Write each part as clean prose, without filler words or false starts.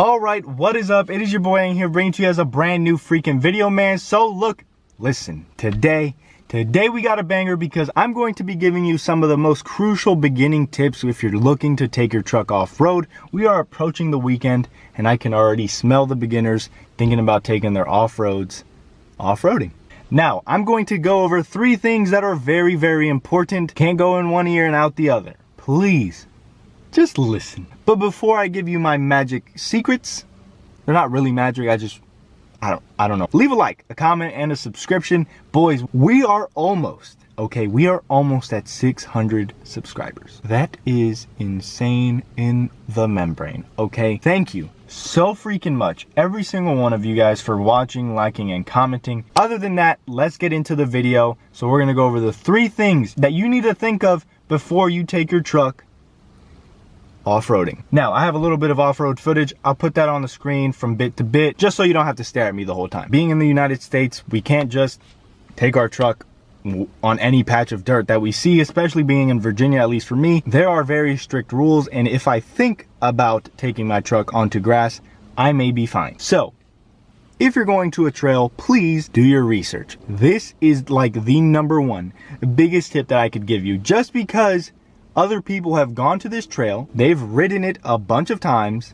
Alright, what is up? It is your boy Ang here, bringing to you as a brand new freaking video, man. So look, listen, today we got a banger because I'm going to be giving you some of the most crucial beginning tips if you're looking to take your truck off-road. We are approaching the weekend and I can already smell the beginners thinking about taking their off-roading. Now, I'm going to go over 3 things that are very, very important. Can't go in one ear and out the other. Please, just listen. But before I give you my magic secrets, they're not really magic, I don't know. Leave a like, a comment, and a subscription. Boys, we are almost at 600 subscribers. That is insane in the membrane, okay? Thank you so freaking much, every single one of you guys, for watching, liking, and commenting. Other than that, let's get into the video. So we're gonna go over the 3 things that you need to think of before you take your truck off-roading. Now, I have a little bit of off-road footage. I'll put that on the screen from bit to bit, just so you don't have to stare at me the whole time. Being in the United States, we can't just take our truck on any patch of dirt that we see, especially being in Virginia. At least for me, there are very strict rules, and if I think about taking my truck onto grass, I may be fine. So if you're going to a trail, please do your research. This is like the #1 biggest tip that I could give you, just because other people have gone to this trail, they've ridden it a bunch of times,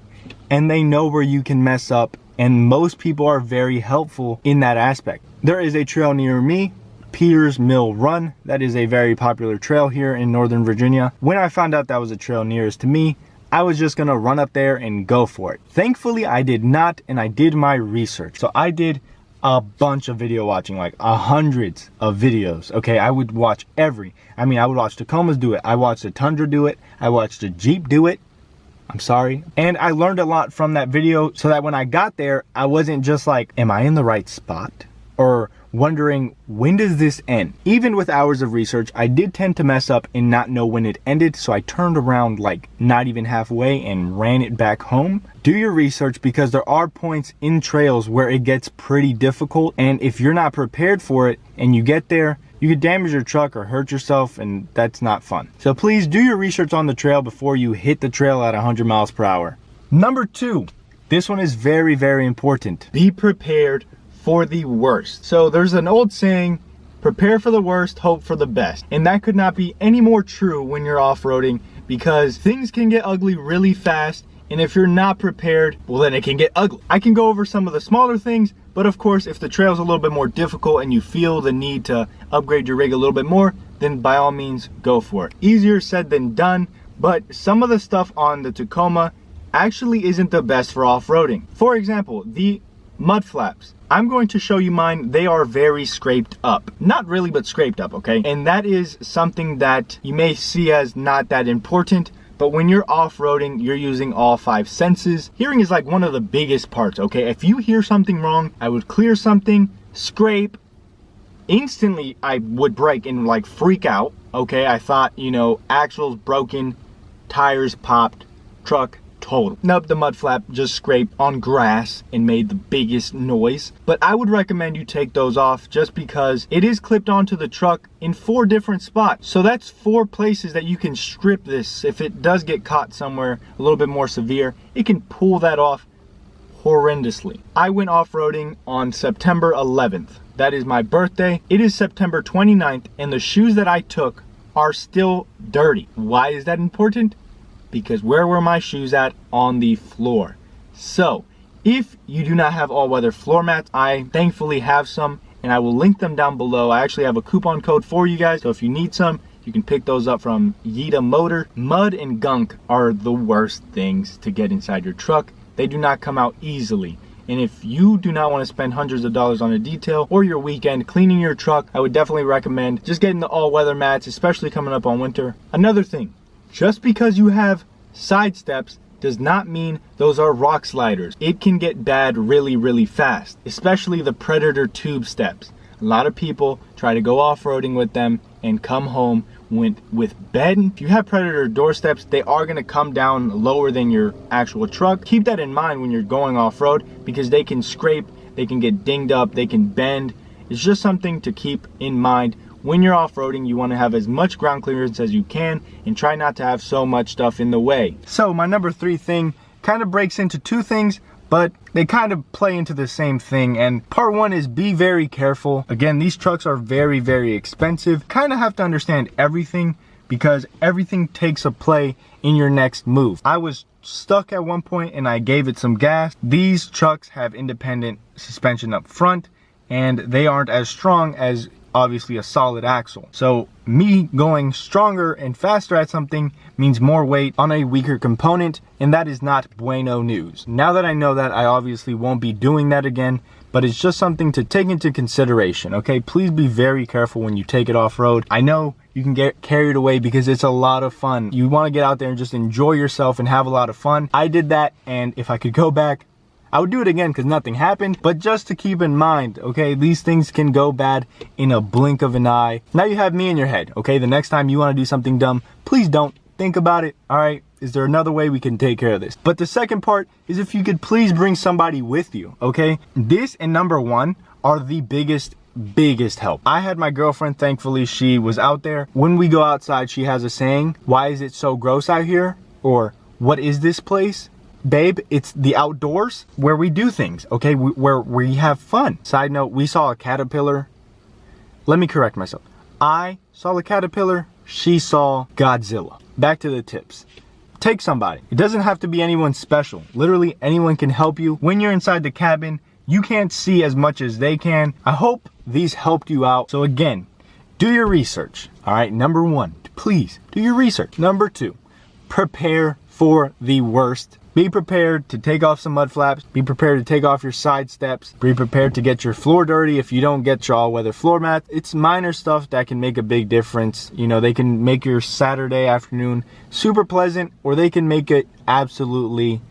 and they know where you can mess up, and most people are very helpful in that aspect. There is a trail near me, Peters Mill Run. That is a very popular trail here in Northern Virginia. When I found out that was a trail nearest to me, I was just gonna run up there and go for it. Thankfully, I did not, and I did my research. So I did a bunch of video watching, like hundreds of videos, okay? I would watch I would watch Tacomas do it, I watched a Tundra do it, I watched a Jeep do it, I'm sorry. And I learned a lot from that video, so that when I got there, I wasn't just like, am I in the right spot? Or wondering, when does this end? Even with hours of research, I did tend to mess up and not know when it ended, so I turned around like not even halfway and ran it back home. Do your research, because there are points in trails where it gets pretty difficult, and if you're not prepared for it and you get there, you could damage your truck or hurt yourself, and that's not fun. So please do your research on the trail before you hit the trail at 100 miles per hour. #2, this one is very, very important. Be prepared for the worst. So there's an old saying, prepare for the worst, hope for the best. And that could not be any more true when you're off-roading, because things can get ugly really fast. And if you're not prepared, well, then it can get ugly. I can go over some of the smaller things, but of course, if the trail's a little bit more difficult and you feel the need to upgrade your rig a little bit more, then by all means, go for it. Easier said than done, but some of the stuff on the Tacoma actually isn't the best for off-roading. For example, the mud flaps. I'm going to show you mine. They are very scraped up. Not really, but scraped up, okay? And that is something that you may see as not that important, but when you're off-roading, you're using all 5 senses. Hearing is like one of the biggest parts, okay? If you hear something wrong, I would clear something, scrape, instantly I would break and like freak out, okay? I thought, you know, axles broken, tires popped, truck total. Nope, the mud flap just scraped on grass and made the biggest noise. But I would recommend you take those off, just because it is clipped onto the truck in 4 different spots. So that's 4 places that you can strip this. If it does get caught somewhere a little bit more severe, it can pull that off horrendously. I went off-roading on September 11th. That is my birthday. It is September 29th, and the shoes that I took are still dirty. Why is that important? Because where were my shoes at? On the floor. So if you do not have all-weather floor mats, I thankfully have some, and I will link them down below. I actually have a coupon code for you guys, so if you need some, you can pick those up from Yita Motor. Mud and gunk are the worst things to get inside your truck. They do not come out easily. And if you do not want to spend hundreds of dollars on a detail or your weekend cleaning your truck, I would definitely recommend just getting the all-weather mats, especially coming up on winter. Another thing, just because you have side steps does not mean those are rock sliders. It can get bad really, really fast, especially the Predator tube steps. A lot of people try to go off-roading with them and come home with bed. If you have Predator door steps, they are going to come down lower than your actual truck. Keep that in mind when you're going off-road, because they can scrape, they can get dinged up, they can bend. It's just something to keep in mind. When you're off-roading, you want to have as much ground clearance as you can and try not to have so much stuff in the way. So my #3 thing kind of breaks into two things, but they kind of play into the same thing. And part one is be very careful. Again, these trucks are very, very expensive. Kind of have to understand everything because everything takes a play in your next move. I was stuck at one point and I gave it some gas. These trucks have independent suspension up front and they aren't as strong as obviously a solid axle. So me going stronger and faster at something means more weight on a weaker component, and that is not bueno news. Now that I know that, I obviously won't be doing that again, but it's just something to take into consideration, okay? Please be very careful when you take it off-road. I know you can get carried away because it's a lot of fun. You want to get out there and just enjoy yourself and have a lot of fun. I did that, and if I could go back, I would do it again because nothing happened. But just to keep in mind, okay, these things can go bad in a blink of an eye. Now you have me in your head, okay? The next time you want to do something dumb, please don't think about it, all right? Is there another way we can take care of this? But the second part is if you could please bring somebody with you, okay? This and number one are the biggest help. I had my girlfriend, thankfully, she was out there. When we go outside, she has a saying, why is it so gross out here? Or what is this place? Babe, it's the outdoors where we do things, okay? Where we have fun. Side note, we saw a caterpillar. Let me correct myself. I saw a caterpillar, she saw Godzilla. Back to the tips. Take somebody. It doesn't have to be anyone special. Literally anyone can help you. When you're inside the cabin, you can't see as much as they can. I hope these helped you out. So again, do your research. All right, number one, please do your research. Number two, prepare for the worst. Be prepared to take off some mud flaps. Be prepared to take off your side steps. Be prepared to get your floor dirty if you don't get your all-weather floor mat. It's minor stuff that can make a big difference. You know, they can make your Saturday afternoon super pleasant, or they can make it absolutely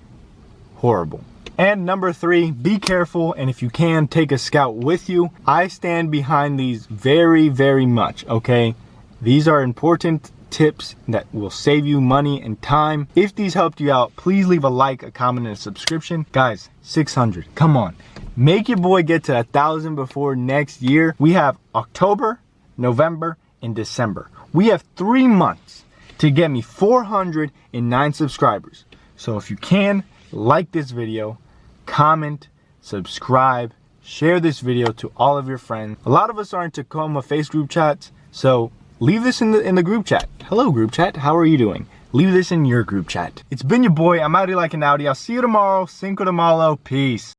horrible. And number three, be careful, and if you can, take a scout with you. I stand behind these very, very much, okay? These are important tips that will save you money and time. If these helped you out, please leave a like, a comment, and a subscription. Guys, 600, come on. Make your boy get to 1,000 before next year. We have October, November, and December. We have 3 months to get me 409 subscribers. So if you can, like this video, comment, subscribe, share this video to all of your friends. A lot of us are in Tacoma face group chats, so leave this in the group chat. Hello group chat, how are you doing? Leave this in your group chat. It's been your boy, I'm Outie Like an Audi. I'll see you tomorrow. Cinco de Malo, peace.